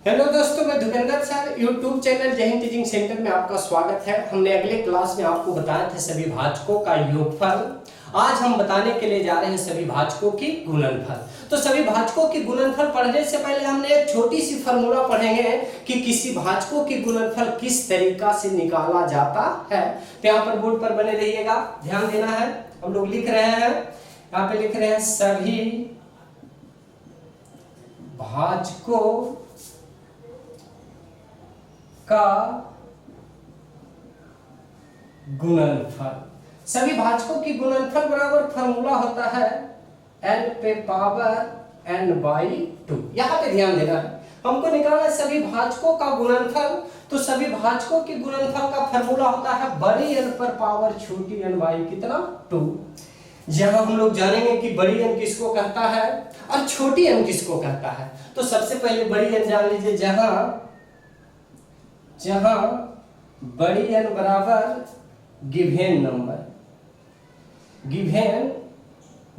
Hello दोस्तों, मैं Dhurendra sir YouTube channel जय हिंद टीचिंग सेंटर में आपका स्वागत है। हमने अगले क्लास में आपको बताया था सभी भाजकों का योगफल। आज हम बताने के लिए जा रहे हैं सभी भाजकों की गुणनफल। तो सभी भाजकों की गुणनफल पढ़ने से पहले हमने एक छोटी सी फॉर्मूला पढ़ेंगे कि किसी भाजकों की गुणनफल किस तरीका से निकाला जाता है। तो यहाँ पर बोर्ड पर बने रहिएगा, ध्यान देना है। हम लोग लिख रहे हैं, यहाँ पे लिख रहे हैं सभी भाजकों का गुणनफल। सभी भाजकों की गुणनफल बराबर फॉर्मूला होता है n पे पावर n बाई 2। यहां पे ध्यान देना है, हमको निकालना है सभी भाजकों का गुणनफल। तो सभी भाजकों की गुणनफल का फॉर्मूला होता है बड़ी n पर पावर छोटी n बाई कितना 2। जहां हम लोग जानेंगे कि बड़ी n किसको कहता है और छोटी n किसको कहता है। तो सबसे पहले बड़ी n जान लीजिए, जहां बड़ी n बराबर गिवेन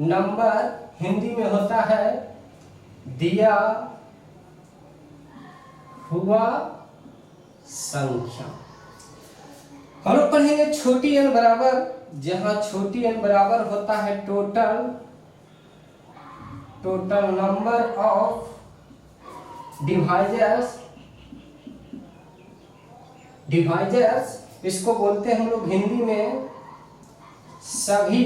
नंबर हिंदी में होता है दिया हुआ संख्या। हम लोग पढ़ेंगे छोटी n बराबर, जहां छोटी n बराबर होता है टोटल नंबर ऑफ डिवाइजर्स। इसको बोलते हैं हम लोग हिंदी में सभी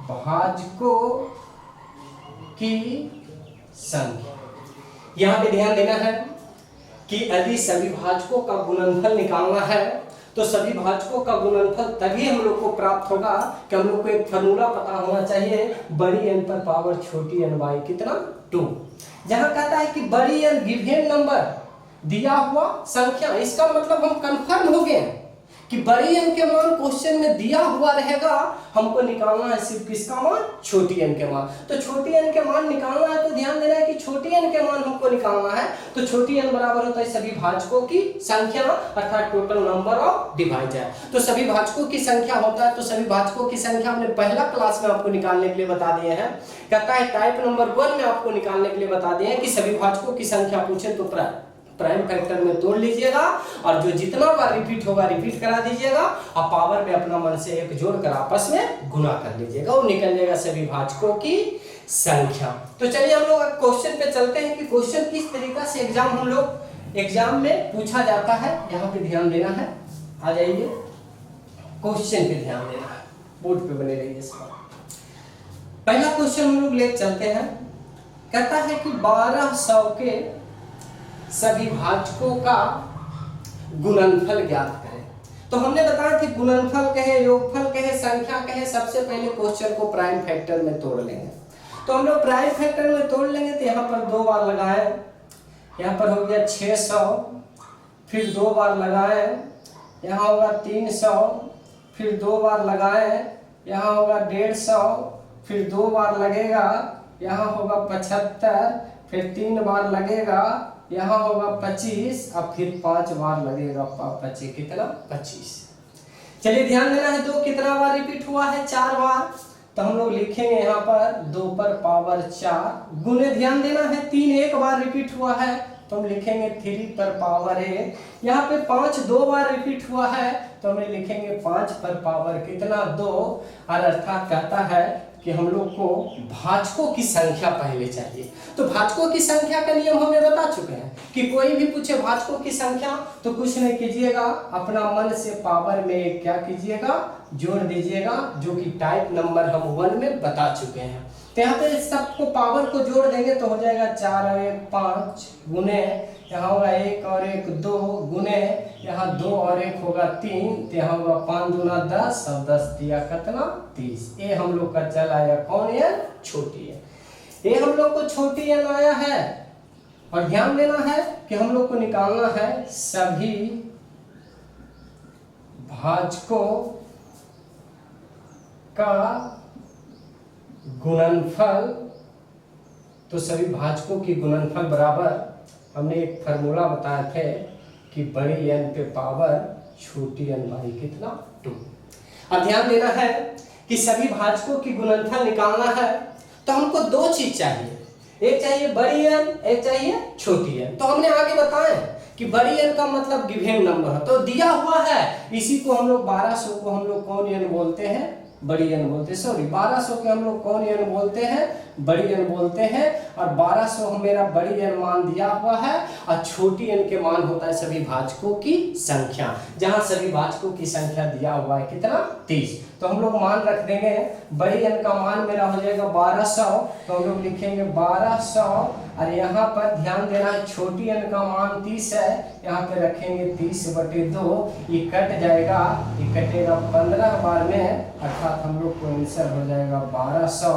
भाजकों की संख्या। यहां पे ध्यान देना है कि यदि सभी भाजकों का गुणनफल निकालना है तो सभी भाजकों का गुणनफल तभी हम लोग को प्राप्त होगा कि हम लोग को एक फॉर्मूला पता होना चाहिए बड़ी n पर पावर छोटी n बाई कितना 2। जहां कहता है कि बड़ी n गिवेन नंबर दिया हुआ संख्या, इसका मतलब हम कंफर्म हो गए कि बड़ी n के मान क्वेश्चन में दिया हुआ रहेगा। हमको निकालना है सिर्फ किसका मान, छोटी n के मान। तो छोटी n के मान निकालना है तो ध्यान देना है कि छोटी n के मान हमको निकालना है। तो छोटी n बराबर होता है सभी भाजकों की संख्या अर्थात टोटल नंबर ऑफ डिवाइजर। तो सभी भाजकों की संख्या होता है, तो सभी भाजकों की संख्या हमने पहला क्लास में आपको निकालने के लिए बता दिए हैं। कहता है टाइप नंबर 1 में आपको निकालने के लिए बता दिए हैं कि सभी भाजकों की संख्या पूछे तो प्राइम फैक्टर में तोड़ लीजिएगा और जो जितना बार रिपीट होगा रिपीट करा दीजिएगा और पावर में अपना मन से एक जोड़कर आपस में गुना कर लीजिएगा और निकल जाएगा सभी भाजकों की संख्या। तो चलिए हम लोग क्वेश्चन पे चलते हैं कि क्वेश्चन किस तरीका से एग्जाम में पूछा जाता है। यहाँ पे ध्यान देना है, आ जाइए क्वेश्चन पे ध्यान देना है, बोर्ड पे बने रहिए। पहला क्वेश्चन हम लोग ले चलते हैं। कहता है कि 1200 के सभी भाजकों का गुणनफल ज्ञात करें। तो हमने बताया कि गुणनफल कहे, योगफल कहे, संख्या कहे, सबसे पहले क्वेश्चन को प्राइम फैक्टर में तोड़ लेंगे। तो हम लोग प्राइम फैक्टर में तोड़ लेंगे तो यहाँ पर 2 बार लगाए, यहाँ पर हो गया 600, फिर 2 बार लगाए, यहाँ होगा 300, फिर 2 बार लगाए, यहाँ होगा 150, फिर 2 बार लगेगा, यहाँ होगा 75, फिर 3 बार लगेगा, यहाँ होगा 25 और फिर 5 बार लगेगा 25 कितना 25। चलिए ध्यान देना है, 2 कितना बार रिपीट हुआ है, 4 बार। तो हम लोग लिखेंगे यहाँ पर 2 पर पावर 4 गुने, ध्यान देना है 3 एक बार रिपीट हुआ है तो हम लिखेंगे 3 पर पावर 1। यहाँ पे 5 2 बार रिपीट हुआ है तो हम लिखेंगे 5 पर पावर कितना 2। और अर्थात कहता है कि हम लोग को भाजकों की संख्या पहले चाहिए। तो भाजकों की संख्या का नियम हमें बता चुके हैं कि कोई भी पूछे भाजकों की संख्या तो कुछ नहीं कीजिएगा, अपना मन से पावर में क्या कीजिएगा, जोड़ दीजिएगा, जो कि टाइप नंबर हम 1 में बता चुके हैं। तो यहाँ पे सबको पावर को जोड़ देंगे तो हो जाएगा 4 और 1 5 गुने, यहाँ होगा 1 और 1 2 गुने, यहाँ 2 और 1 होगा 3, तो यहाँ होगा 5 दूना 10 और 10 दिया कितना 30। ये हम लोग का चल आया कौन है, छोटी है। ये हम लोग को छोटी n आया है। और ध्यान देना है कि हम लोग को निकालना है सभी भाजकों का गुणनफल। तो सभी भाजकों की गुणनफल बराबर हमने एक फार्मूला बताया थे कि बड़ी n पे पावर छोटी n बाई कितना 2। अब ध्यान देना है कि सभी भाजकों की गुणनफल निकालना है तो हमको 2 चीज चाहिए। एक चाहिए बड़ी एन, एक चाहिए छोटी एन। तो हमने आगे बताया कि बड़ी एन का मतलब गिवन नंबर है, तो दिया हुआ है इसी को हम लोग 1200 को हम लोग कौन एन बोलते हैं, बड़ी एन बोलते हैं। सॉरी 1200 के हम लोग कौन एन बोलते हैं, बड़ी एन बोलते हैं। और 1200 मेरा बड़ी एन मान दिया हुआ है और छोटी एन के मान होता है सभी भाजकों की संख्या, जहां सभी भाजकों की संख्या दिया हुआ है कितना, 30। तो हम लोग मान रख देंगे बड़ी एन का मान मेरा हो जाएगा 1200, तो हम लोग लिखेंगे 1200। और यहाँ पर ध्यान देना है छोटी एन का मान 30 है, यहाँ पे रखेंगे 30/2, ये कट जाएगा, ये कटेगा 15 बार में, अर्थात हम लोग को आंसर हो जाएगा 1200,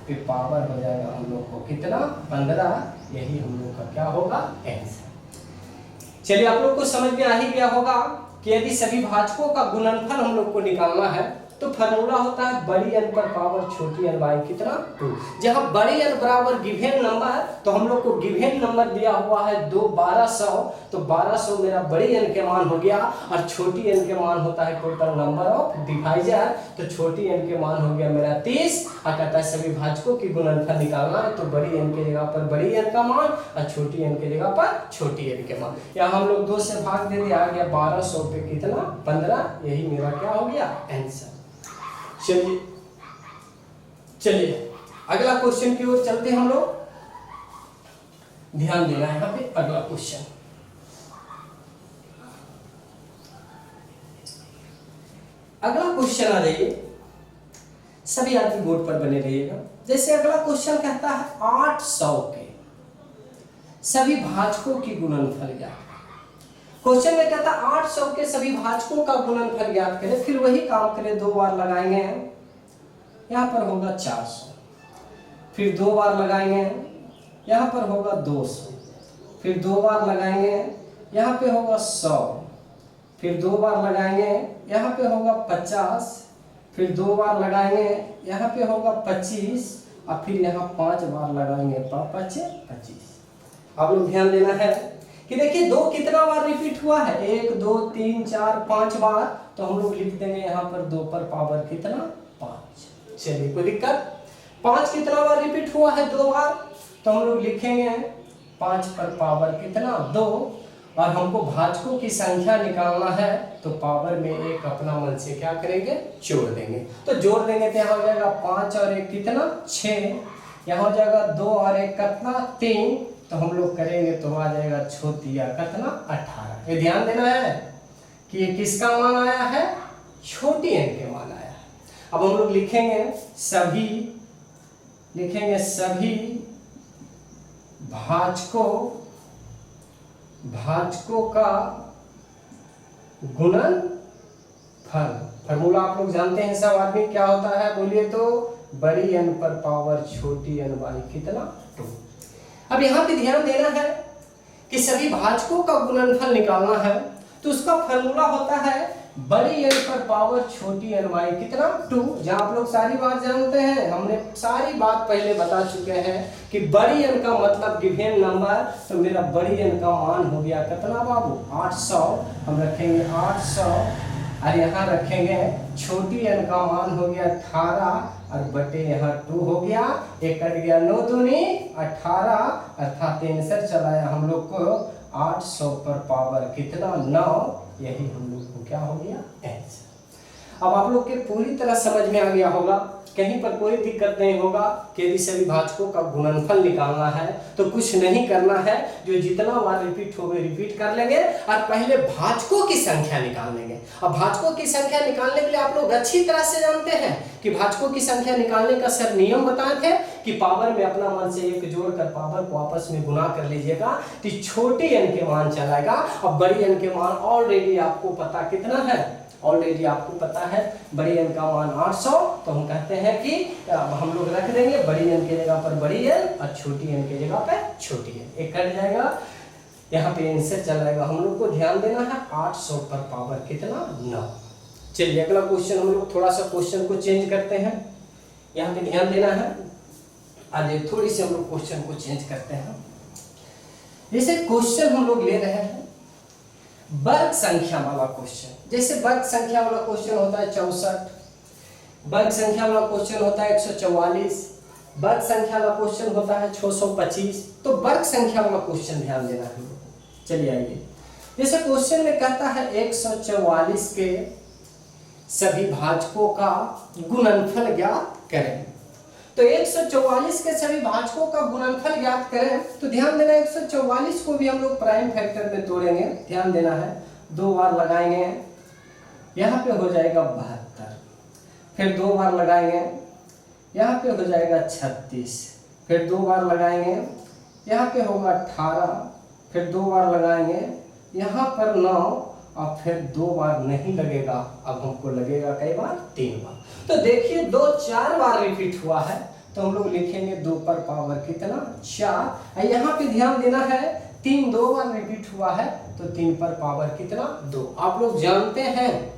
फिर पावर हो जाएगा हम लोग को कितना, 15। यही हम लोग का क्या होगा, आंसर। चलिए आप लोग को समझ में आ ही गया होगा कि यदि सभी भाजकों का गुणनफल हम लोग को निकालना है तो फॉर्मूला होता है बड़ी एन पर पावर छोटी एन बाई कितना, 2। जहां बड़ी एन बराबर गिवन नंबर, तो हम लोग को गिवन नंबर दिया हुआ है 1200, तो 1200 मेरा बड़ी एन के मान हो गया और छोटी एन के मान होता है टोटल नंबर ऑफ डिवाइजर, तो छोटी एन के मान हो गया मेरा 30। और कहता है सभी भाजकों की गुणनफल निकालना है, तो बड़ी एन के जगह पर बड़ी एन का मान और छोटी एन के जगह पर छोटी एन के मान। यहाँ हम लोग 2 से भाग दे दिया, आ गया 1200 पे कितना, 15। यही मेरा क्या हो गया, आंसर। चलिए अगला क्वेश्चन की ओर चलते हैं हम लोग। ध्यान देना है यहाँ पे, अगला क्वेश्चन। अगला क्वेश्चन आ जाइए, सभी आदमी बोर्ड पर बने रहिएगा। जैसे अगला क्वेश्चन कहता है 800 के सभी भाजकों की गुणनफल ज्ञात। क्वेश्चन में कहता है 800 के सभी भाजकों का गुणनफल ज्ञात करें। फिर वही काम करें, 2 बार लगाएंगे, यहाँ पर होगा 400, फिर 2 बार लगाएंगे, यहाँ पर होगा 200, फिर 2 बार लगाएंगे, यहाँ पे होगा 100, फिर 2 बार लगाएंगे, यहाँ पे होगा 50, फिर 2 बार लगाएंगे, यहाँ पे होगा 25, और फिर यहाँ 5 बार लगाएंगे, 25। आप लोग ध्यान देना है कि देखिए 2 कितना बार रिपीट हुआ है, 1 2 3 4 5 बार, तो हम लोग लिख देंगे यहाँ पर 2 पर पावर कितना, 5। चलिए कोई दिक्कत। 5 कितना बार रिपीट हुआ है, 2 बार, तो हम लोग लिखेंगे 5 पर पावर कितना, 2। और हमको भाजकों की संख्या निकालना है, तो पावर में एक अपना मन से क्या करेंगे, जोड़ देंगे। तो जोड़ देंगे तो यहाँ हो जाएगा 5 और 1 कितना, 6, यहाँ हो जाएगा 2 और 1 कितना, 3, तो हम लोग करेंगे तो आ जाएगा छोटिया कितना, 18। ये ध्यान देना है कि ये किसका मान आया है, छोटी एन के मान आया है। अब हम लोग लिखेंगे सभी भाजकों का गुणनफल। फॉर्मूला आप लोग जानते हैं सब आदमी, क्या होता है बोलिए तो, बड़ी एन पर पावर छोटी एन बाई कितना, 2। अब यहाँ पे ध्यान देना है कि सभी भाजकों का गुणनफल निकालना है, तो उसका फॉर्मूला होता है बड़ी एन पर पावर छोटी एन बाई कितना, 2। जहां आप लोग सारी बात जानते हैं, हमने सारी बात पहले बता चुके हैं कि बड़ी एन का मतलब गिवन नंबर, तो मेरा बड़ी एन का मान हो गया कितना बाबू, 800। हम रखेंगे 800 और यहाँ रखेंगे छोटी एन का मान हो गया 18 और बटे यहाँ 2 हो गया, एक कट गया, 9 दूनी 18, अर्थात आंसर चलाया हम लोग को 800 पर पावर कितना, 9। यही हम लोग को क्या हो गया, आंसर। अब आप लोग के पूरी तरह समझ में आ गया होगा, कहीं पर कोई दिक्कत नहीं होगा कि यदि सभी भाजकों का गुणनफल निकालना है तो कुछ नहीं करना है, जो जितना बार रिपीट हो गए रिपीट कर लेंगे और पहले भाजकों की संख्या निकाल लेंगे। अब भाजकों की संख्या निकालने के लिए आप लोग अच्छी तरह से जानते हैं कि भाजकों की संख्या निकालने का सर नियम बताए थे कि पावर में अपना मान से 1 जोड़कर पावर को आपस में गुना कर लीजिएगा, तो छोटी एन के मान चलाएगा। अब बड़ी एन के मान ऑलरेडी आपको पता कितना है, ऑलरेडी आपको पता है बड़ी एन का मान 800, तो हम कहते हैं कि हम लोग रख देंगे बड़ी एन के जगह पर बड़ी एन और छोटी एन के जगह पर छोटी एन, एक कट जाएगा, यहाँ पे आंसर चल जाएगा। हम लोग को ध्यान देना है 800 पर पावर कितना, 9। चलिए अगला क्वेश्चन, हम लोग थोड़ा सा क्वेश्चन को चेंज करते हैं, यहाँ पे ध्यान देना है। आज थोड़ी सी हम लोग क्वेश्चन को चेंज करते हैं। जैसे क्वेश्चन हम लोग ले रहे हैं वर्ग संख्या वाला क्वेश्चन। जैसे वर्ग संख्या वाला क्वेश्चन होता है 64, वर्ग संख्या वाला क्वेश्चन होता है 144, वर्ग संख्या वाला क्वेश्चन होता है 625, तो वर्ग संख्या वाला क्वेश्चन ध्यान देना है। चलिए आइए, जैसे क्वेश्चन में कहता है 144 के सभी भाजकों का गुणनफल ज्ञात करें। तो 144 के सभी भाजकों का गुणनफल ज्ञात करें, तो ध्यान देना 144 को भी हम लोग प्राइम फैक्टर में तोड़ेंगे। ध्यान देना है, 2 बार लगाएंगे, यहाँ पे हो जाएगा 72, फिर 2 बार लगाएंगे, यहाँ पे हो जाएगा 36, फिर 2 बार लगाएंगे, यहाँ पे होगा 18, फिर 2 बार लगाएंगे, यहाँ पर 9, और फिर 2 बार नहीं लगेगा, अब हमको लगेगा कई बार 3 बार। तो देखिए 2 4 बार रिपीट हुआ है, तो हम लोग लिखेंगे 2 पर पावर कितना 4। यहाँ पे ध्यान देना है 3 2 बार रिपीट हुआ है, तो 3 पर पावर कितना 2। आप लोग जानते हैं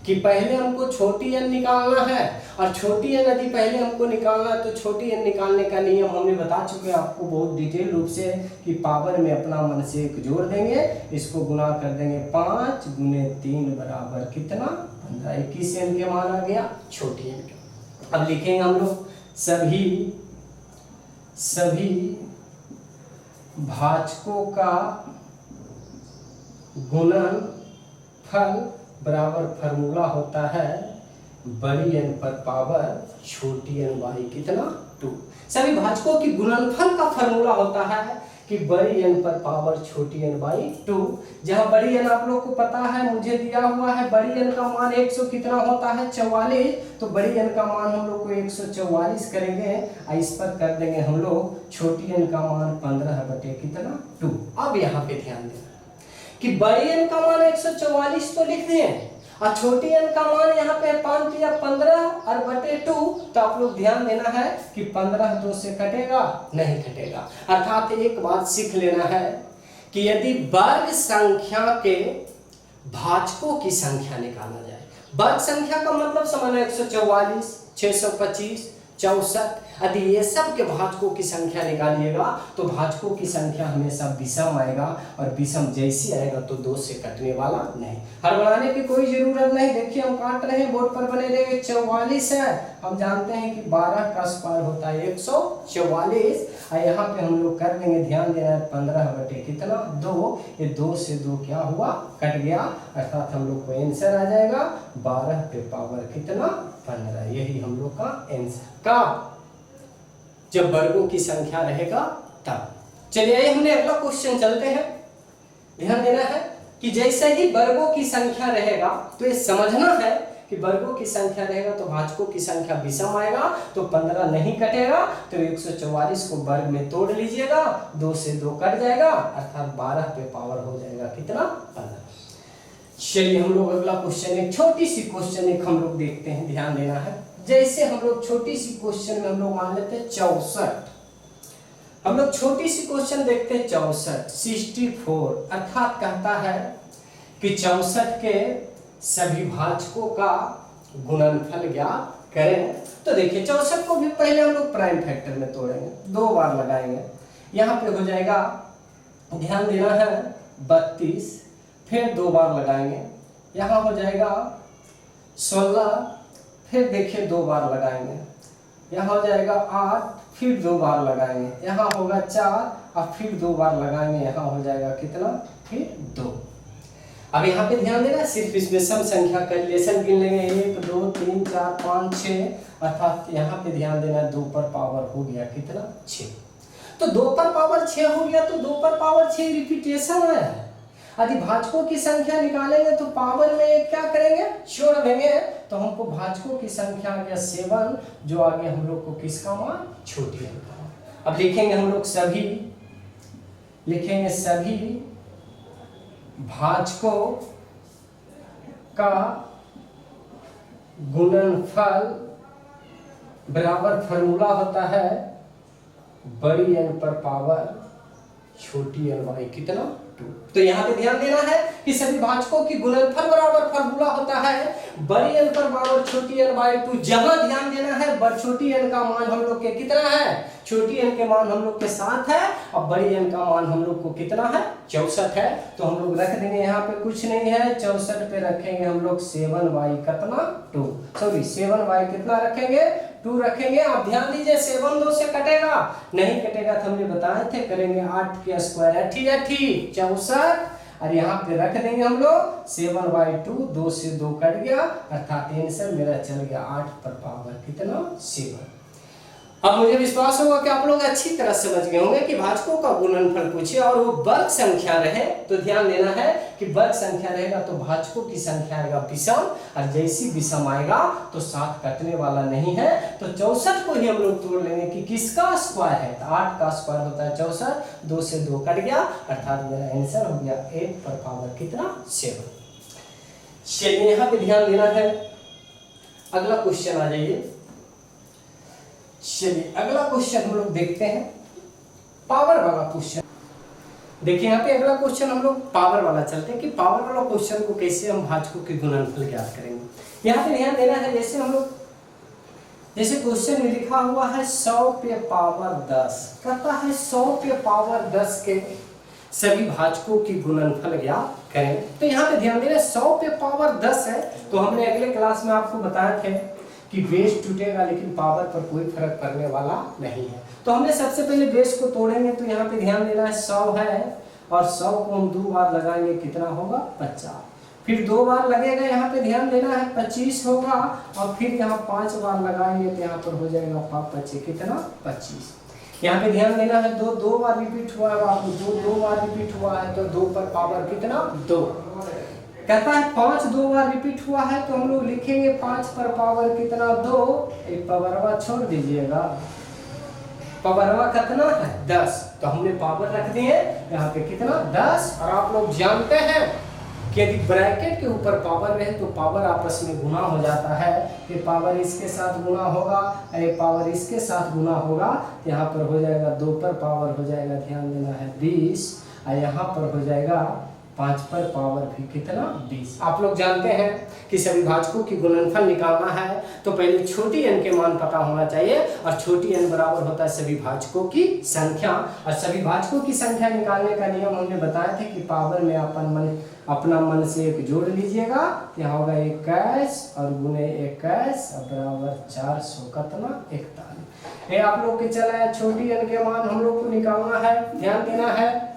कि पहले हमको छोटी n निकालना है, और छोटी n यदि पहले हमको निकालना है तो छोटी n निकालने का नियम हमने बता चुके हैं आपको बहुत डिटेल रूप से, कि पावर में अपना मन से 1 जोड़ देंगे, इसको गुना कर देंगे 5 गुने 3 बराबर कितना 15। 21 n के मान आ गया छोटी n का। अब लिखेंगे हम लोग सभी भाजकों का गुणनफल बराबर फार्मूला होता है बड़ी n पर पावर छोटी n बाई कितना 2। सभी भाजकों की गुणनफल का फार्मूला होता है कि बड़ी n पर पावर छोटी n बाई 2। जहां बड़ी n आप लोग को पता है, मुझे दिया हुआ है बड़ी n का मान 100 कितना होता है 44, तो बड़ी n का मान हम लोग को 144 करेंगे, और इस पर कर देंगे हम लोग छोटी n का मान 15 बटे कितना 2। अब यहाँ पे ध्यान देना कि बड़ी n का मान 144 तो लिख दिए, और छोटी n का मान यहाँ पे 5 या 15 और बटे 2, तो आप लोग ध्यान देना है कि 15 2 से कटेगा नहीं कटेगा। अर्थात एक बात सीख लेना है कि यदि वर्ग संख्या के भाजकों की संख्या निकाला जाए, वर्ग संख्या का मतलब समझना 144 625 64, यदि ये सब के भाजकों की संख्या निकालिएगा तो भाजकों की संख्या हमेशा विषम आएगा, और विषम जैसी आएगा तो 2 से कटने वाला नहीं। हड़बड़ाने की कोई जरूरत नहीं। देखिए हम काट रहे हैं, बोर्ड पर बने रहेंगे 44 है, हम जानते हैं कि 12 का स्क्वायर होता है 144, और यहाँ पे हम लोग कर देंगे, ध्यान देना है 15 बटे कितना 2, ये 2 से 2 क्या हुआ कट गया, अर्थात हम लोग को आंसर आ जाएगा 12 पे पावर कितना 15। यही हम लोग का आंसर का जब वर्गों की संख्या रहेगा तब। चलिए हमने अगला क्वेश्चन चलते हैं। ध्यान देना है कि जैसे ही वर्गों की संख्या रहेगा तो ये समझना है कि वर्गों की संख्या रहेगा तो भाजकों की संख्या विषम आएगा, तो 15 नहीं कटेगा, तो 144 को वर्ग में तोड़ लीजिएगा, 2 से 2 कट जाएगा, अर्थात 12 पे पावर हो जाएगा कितना 15। चलिए हम लोग अगला क्वेश्चन, एक छोटी सी क्वेश्चन एक हम लोग देखते हैं। ध्यान देना है, जैसे हम लोग छोटी सी क्वेश्चन में हम लोग मान लेते हैं 64, हम लोग छोटी सी क्वेश्चन देखते हैं 64, अर्थात कहता है कि 64 के सभी भाजकों का गुणनफल ज्ञात करें। तो देखिए 64 को भी पहले हम लोग प्राइम फैक्टर में तोड़ेंगे, 2 बार लगाएंगे, यहाँ पे हो जाएगा, ध्यान देना है 32, फिर 2 बार लगाएंगे, यहाँ हो जाएगा 16, फिर देखिए 2 बार लगाएंगे, यहाँ हो जाएगा 8, फिर 2 बार लगाएंगे, यहाँ होगा 4, और फिर 2 बार लगाएंगे, यहाँ हो जाएगा कितना फिर 2। अब यहाँ पे ध्यान देना, सिर्फ इसमें सम संख्या का रिलेशन गिन लेंगे, 1 2 3 4 5 6, अर्थात यहाँ पे ध्यान देना 2 पर पावर हो गया कितना 6। तो 2 पर पावर 6 हो गया, तो 2 पर पावर 6 रिपीटेशन आया है। यदि भाजकों की संख्या निकालेंगे तो पावर में क्या करेंगे छोड़ देंगे, तो हमको भाजकों की संख्या आ गया 7, जो आगे हम लोग को किसका मान छोटी n का मान। अब लिखेंगे हम लोग सभी भाजकों का गुणनफल बराबर फार्मूला होता है बड़ी n पर पावर छोटी n बाई कितना 2। तो यहाँ पे ध्यान देना है कि सभी भाजकों की गुणनफल बराबर फार्मूला होता है बड़ी n पर पावर छोटी n बाई 2। जहां ध्यान देना है छोटी n का मान हम लोग के कितना है, छोटी n के मान हम लोग के 7 है, और बड़ी n का मान हम लोग को कितना है 64 है। तो हम लोग रख देंगे, यहाँ पे कुछ नहीं है, 64 पे रखेंगे हम लोग 7 बाई कितना 2, सॉरी 7 बाई कितना रखेंगे 2 रखेंगे। आप ध्यान दीजिए 7 2 से कटेगा नहीं, कटेगा तो हमने बताए थे करेंगे 8 के स्क्वायर 80 64, और यहाँ पे रख देंगे हम लोग 7/2, 2 से 2 कट गया, अर्थात आंसर मेरा चल गया 8 पर पावर कितना 7। अब मुझे विश्वास होगा कि आप लोग अच्छी तरह समझ गए होंगे कि भाजकों का गुणनफल पूछे और वो वर्ग संख्या रहे तो ध्यान देना है कि वर्ग संख्या रहेगा तो भाजकों की संख्या आएगा विषम, और जैसी विषम आएगा तो साथ कटने वाला नहीं है, तो 64 को ही हम लोग तोड़ लेंगे कि किसका स्क्वायर है, तो 8 का स्क्वायर होता है 64, 2 से 2 कट गया, अर्थात मेरा आंसर हो गया 8 पर पावर कितना 7। चलिए यहाँ पे ध्यान देना है। अगला क्वेश्चन आ जाइए। चलिए अगला क्वेश्चन हम लोग देखते हैं, पावर वाला क्वेश्चन। देखिए यहाँ पे अगला क्वेश्चन हम लोग पावर वाला चलते हैं कि पावर वाला क्वेश्चन को कैसे हम भाजकों के गुणनफल ज्ञात करेंगे। यहाँ पे ध्यान देना है, जैसे हम लोग जैसे क्वेश्चन में लिखा हुआ है 100 पे पावर 10, कहता है 100 पे पावर 10 के सभी भाजकों की गुणनफल ज्ञात करें। तो यहाँ पे ध्यान देना 100 पे पावर 10 है, तो हमने अगले क्लास में आपको बताया थे कि बेस टूटेगा लेकिन पावर पर कोई फर्क पड़ने वाला नहीं है। तो हमने सबसे पहले बेस को तोड़ेंगे, तो यहाँ पे ध्यान देना है 100 है और 100 को हम 2 बार लगाएंगे, कितना होगा 50, फिर 2 बार लगेगा, यहाँ पे ध्यान देना है 25 होगा, और फिर यहाँ 5 बार लगाएंगे तो यहाँ पर हो जाएगा 5 कितना 25। यहाँ पे ध्यान देना है 2 बार रिपीट हुआ है, 2 बार रिपीट हुआ है तो 2 पर पावर कितना 2। कहता है 5 2 बार रिपीट हुआ है तो हम लोग लिखेंगे 5 पर पावर कितना 2, एक पावरवा छोड़ दीजिएगा, पावरवा कितना है 10, तो हमने पावर रख दिए यहाँ पे कितना 10। और आप लोग जानते हैं कि यदि ब्रैकेट के ऊपर पावर रहे तो पावर आपस में गुना हो जाता है, कि पावर इसके साथ गुना होगा, अरे पावर इसके साथ गुना होगा, तो यहाँ पर हो जाएगा 2 पर पावर हो जाएगा, ध्यान देना है 20, और यहाँ पर हो जाएगा 5 पर पावर भी कितना 20। आप लोग जानते हैं कि सभी भाजकों की गुणनफल निकालना है तो पहले छोटी n के मान पता होना चाहिए, और छोटी n बराबर होता है सभी भाजकों की संख्या, और सभी भाजकों की संख्या निकालने का नियम हमने बताया थे कि पावर में अपना मन से 1 जोड़ लीजिएगा, यहाँ होगा 21 और गुने 21 बराबर 400 कितना 41। ये आप लोग के चला है, छोटी n के मान हम लोग को निकालना है, ध्यान देना है।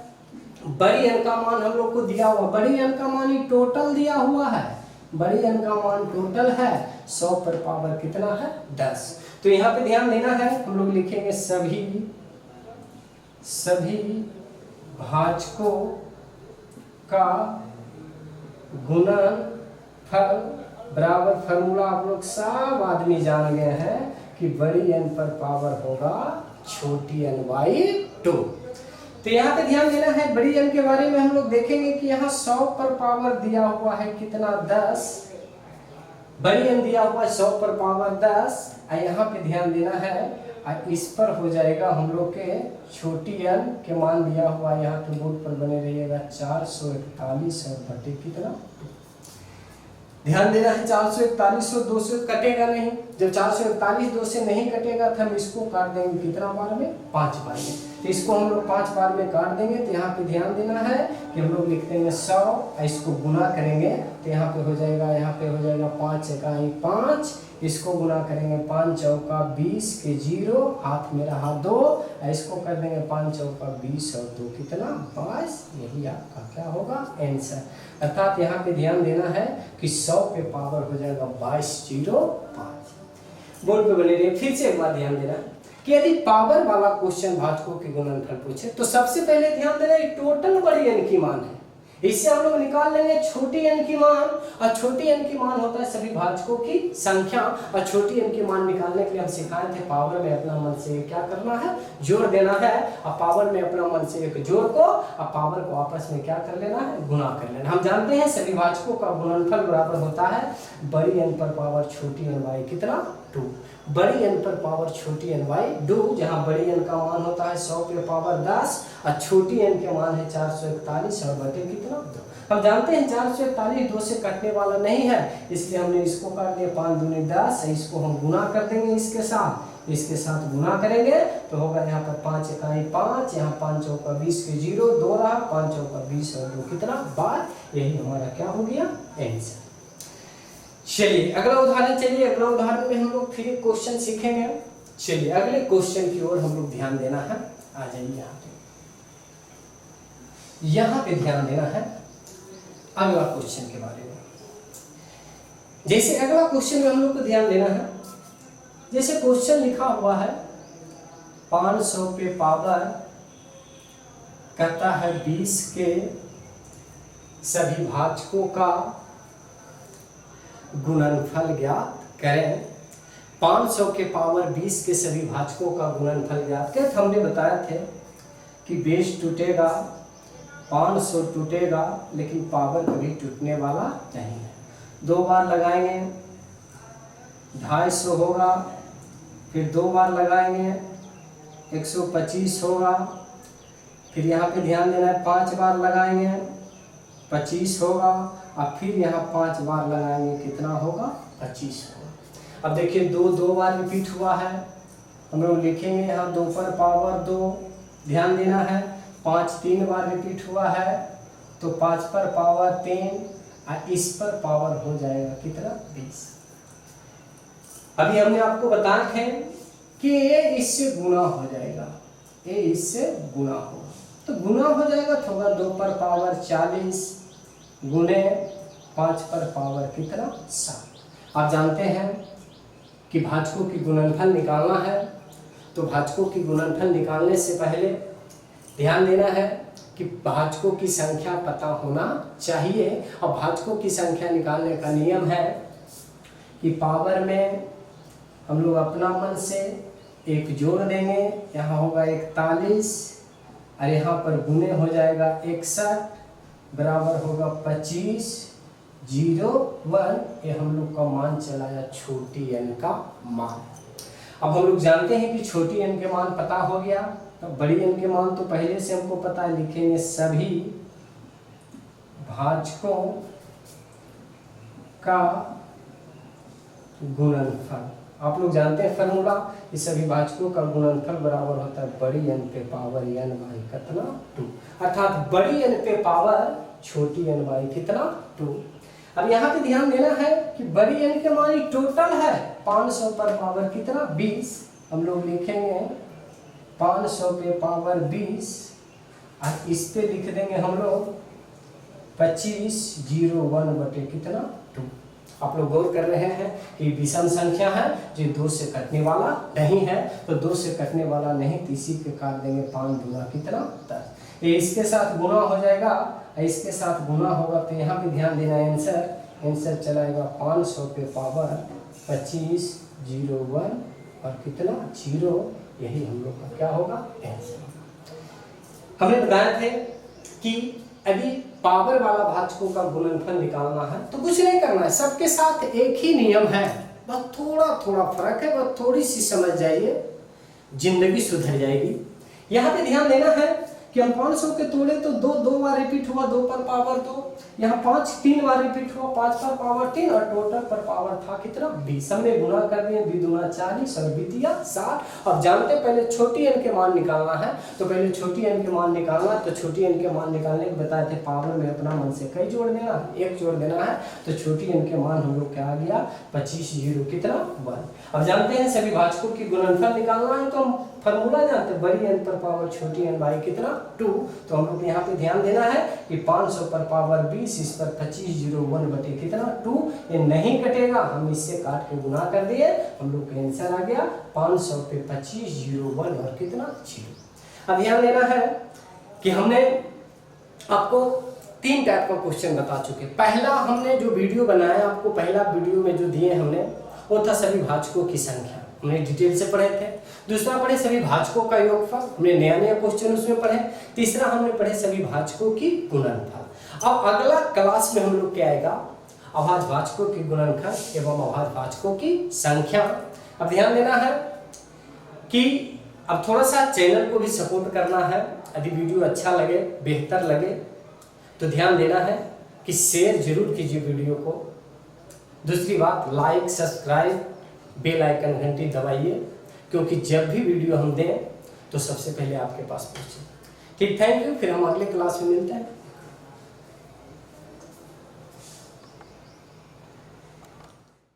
बड़ी n का मान हम लोग को दिया हुआ, बड़ी n का मान ही टोटल दिया हुआ है, बड़ी n का मान टोटल है 100 पर पावर कितना है 10। तो यहाँ पे ध्यान देना है, हम लोग लिखेंगे सभी भाजकों का गुणनफल बराबर, फॉर्मूला आप लोग सब आदमी जान गए हैं कि बड़ी n पर पावर होगा छोटी n/2। तो यहाँ पे ध्यान देना है, बड़ी n के बारे में हम लोग देखेंगे कि यहाँ 100 पर पावर दिया हुआ है कितना 10, बड़ी n दिया हुआ है 100 पर पावर 10, और यहाँ पे ध्यान देना है, और इस पर हो जाएगा हम लोग के छोटी n के मान दिया हुआ है, यहाँ पे बोर्ड पर बने रहिएगा 441 और बटे कितना, ध्यान देना है 441 और 2 से कटेगा नहीं, जब 441 2 से नहीं कटेगा तो हम इसको काट देंगे कितना बार में 5 बार में, तो इसको हम लोग 5 बार में काट देंगे। तो यहाँ पे ध्यान देना है कि हम लोग लिख देंगे 100, इसको गुना करेंगे तो यहाँ पे हो जाएगा, यहाँ पे हो जाएगा 5 एकाई 5, इसको गुना करेंगे 5 चौका 20 के 0, हाथ में रहा 2, इसको कर देंगे 5 चौका 20 और 2 कितना 22, यही आपका क्या होगा आंसर। अर्थात यहाँ पे ध्यान देना है कि 100 पे पावर हो जाएगा 2205। बोर्ड पे बने रहिए। फिर से एक बात ध्यान देना कि यदि पावर वाला क्वेश्चन भाजकों के गुणनफल पूछे तो सबसे पहले ध्यान देना टोटल बड़ी n की मान है, इससे हम लोग निकाल लेंगे छोटी n की मान, और छोटी n की मान होता है सभी भाजकों की संख्या, और छोटी n की मान निकालने के लिए हम सिखाए थे पावर में अपना मन से क्या करना है जोड़ देना है, और पावर में अपना मन से 1 जोड़ को और पावर को आपस में क्या कर लेना है गुना कर लेना। हम जानते हैं सभी भाजकों का गुणनफल बराबर होता है बड़ी n पर पावर छोटी n/2 कितना 2, बड़ी n पर पावर छोटी n/2, जहां बड़ी n का मान होता है 100 पे पावर 10 और छोटी n के मान है 441 और बटे कितना 2। हम जानते हैं 441 2 से कटने वाला नहीं है, इसलिए हमने इसको काट दिया 5 दूनी 10, इसको हम गुना कर देंगे इसके साथ गुना करेंगे तो होगा यहाँ पर 5 एकाई 5, यहाँ 5 चौका 20 के 0, 2 रहा, 5 चौका 20 और 2 कितना 12, यही हमारा क्या हो गया आंसर। चलिए अगला उदाहरण में हम लोग फिर एक क्वेश्चन सीखेंगे। चलिए अगले क्वेश्चन की ओर हम लोग ध्यान देना है। आ जाइए यहाँ पे ध्यान देना है अगला क्वेश्चन के बारे में। जैसे अगला क्वेश्चन में हम लोग को ध्यान देना है, जैसे क्वेश्चन लिखा हुआ है 500 पे पावर कहता है 20 के सभी भाजकों का गुणनफल ज्ञात करें। 500 के पावर 20 के सभी भाजकों का गुणनफल ज्ञात करें। हमने बताया थे कि बेस टूटेगा, 500 टूटेगा, लेकिन पावर कभी टूटने वाला नहीं है। 2 बार लगाएंगे 250 होगा, फिर 2 बार लगाएंगे 125 होगा, फिर यहाँ पे ध्यान देना है 5 बार लगाएंगे 25 होगा, और फिर यहाँ 5 बार लगाएंगे कितना होगा 25 होगा। अब देखिए 2 बार रिपीट हुआ है, हम लोग लिखेंगे यहाँ 2 पर पावर 2, ध्यान देना है। 5 3 बार रिपीट हुआ है तो 5 पर पावर 3, और इस पर पावर हो जाएगा कितना 20। अभी हमने आपको बताया थे कि ये इससे गुना हो जाएगा, ये इससे गुना होगा, तो गुना हो जाएगा तो होगा 2 पर पावर 40 गुने 5 पर पावर कितना 7। आप जानते हैं कि भाजकों की गुणनफल निकालना है, तो भाजकों की गुणनफल निकालने से पहले ध्यान देना है कि भाजकों की संख्या पता होना चाहिए। और भाजकों की संख्या निकालने का नियम है कि पावर में हम लोग अपना मन से 1 जोड़ देंगे, यहाँ होगा 41, और यहाँ पर गुने हो जाएगा 61 बराबर होगा 25 01। ये हम लोग का मान चलाया छोटी n का मान। अब हम लोग जानते हैं कि छोटी n के मान पता हो गया, तो बड़ी n के मान तो पहले से हमको पता है, लिखेंगे सभी भाजकों का गुणनफल। आप लोग जानते हैं फॉर्मूला, इस सभी भाजकों का गुणनफल बराबर होता है बड़ी n पे पावर n बाई कितना 2, अर्थात बड़ी n पे पावर छोटी n बाई कितना 2। अब यहाँ पे ध्यान देना है कि बड़ी n के मान टोटल है 500 पर पावर कितना 20, हम लोग लिखेंगे 500 पे पावर 20, और इस पे लिख देंगे हम लोग 2501 बटे कितना 2। आप लोग गौर कर रहे हैं कि विषम संख्या है जो 2 से कटने वाला नहीं है, तो 2 से कटने वाला नहीं, तो इसी के काट देंगे 5 दूना कितना 10। ये इसके साथ गुना हो जाएगा, इसके साथ गुना होगा, तो यहाँ भी ध्यान देना आंसर चलाएगा 500 पे पावर 2501 और कितना 0, यही हम लोग का क्या होगा आंसर। हमने बताया थे कि यदि पावर वाला भाजकों का गुणनफल निकालना है तो कुछ नहीं करना है, सबके साथ एक ही नियम है, बस थोड़ा थोड़ा फर्क है, बस थोड़ी सी समझ जाइए, जिंदगी सुधर जाएगी। यहाँ पे ध्यान देना है कि हम 500 के तोड़े तो 2 बार रिपीट हुआ 2 पर पावर 2, यहाँ 5 3 बार रिपीट हुआ 5 पर पावर 3, और टोटल पर पावर था कितना 20। हमने गुना कर दिया 2 दूना 40 और 2 60। अब जानते हैं पहले छोटी n के मान निकालना है, तो पहले छोटी n के मान निकालना है, तो छोटी n के मान निकालने के बताए थे पावर में अपना मन से कई जोड़ देना, 1 जोड़ देना है, तो छोटी n के मान हम लोग क्या आ गया 25 0 कितना 1। अब जानते हैं सभी भाजकों की गुणनफल निकालना है, तो हम फॉर्मूला जानते हैं बड़ी n पर पावर छोटी n बाई कितना 2, तो हम लोग यहाँ पे ध्यान देना है कि 500 पर पावर 20, इस पर 2501 बटे कितना 2, ये नहीं कटेगा, हम इससे काट के गुना कर दिए, हम लोग का आंसर आ गया 500 पे 2501 और कितना 0। अब ध्यान देना है कि हमने आपको 3 टाइप का क्वेश्चन बता चुके। पहला हमने जो वीडियो बनाया आपको, पहला वीडियो में जो दिए हमने वो था सभी भाजकों की संख्या, हमने डिटेल से पढ़े थे। दूसरा पढ़े सभी भाजकों का योगफल, हमने नया क्वेश्चन उसमें पढ़े। तीसरा हमने पढ़े सभी भाजकों की गुणनफल। अब अगला क्लास में हम लोग क्या आएगा, अभाज्य भाजकों की गुणनफल एवं अभाज्य भाजकों की संख्या। अब ध्यान देना है कि अब थोड़ा सा चैनल को भी सपोर्ट करना है, यदि वीडियो अच्छा लगे बेहतर लगे तो ध्यान देना है कि शेयर जरूर कीजिए वीडियो को। दूसरी बात लाइक सब्सक्राइब बेल आइकन घंटी दबाइए, क्योंकि जब भी वीडियो हम दें तो सबसे पहले आपके पास पहुंचे। ठीक, थैंक यू। फिर हम अगले क्लास में मिलते हैं।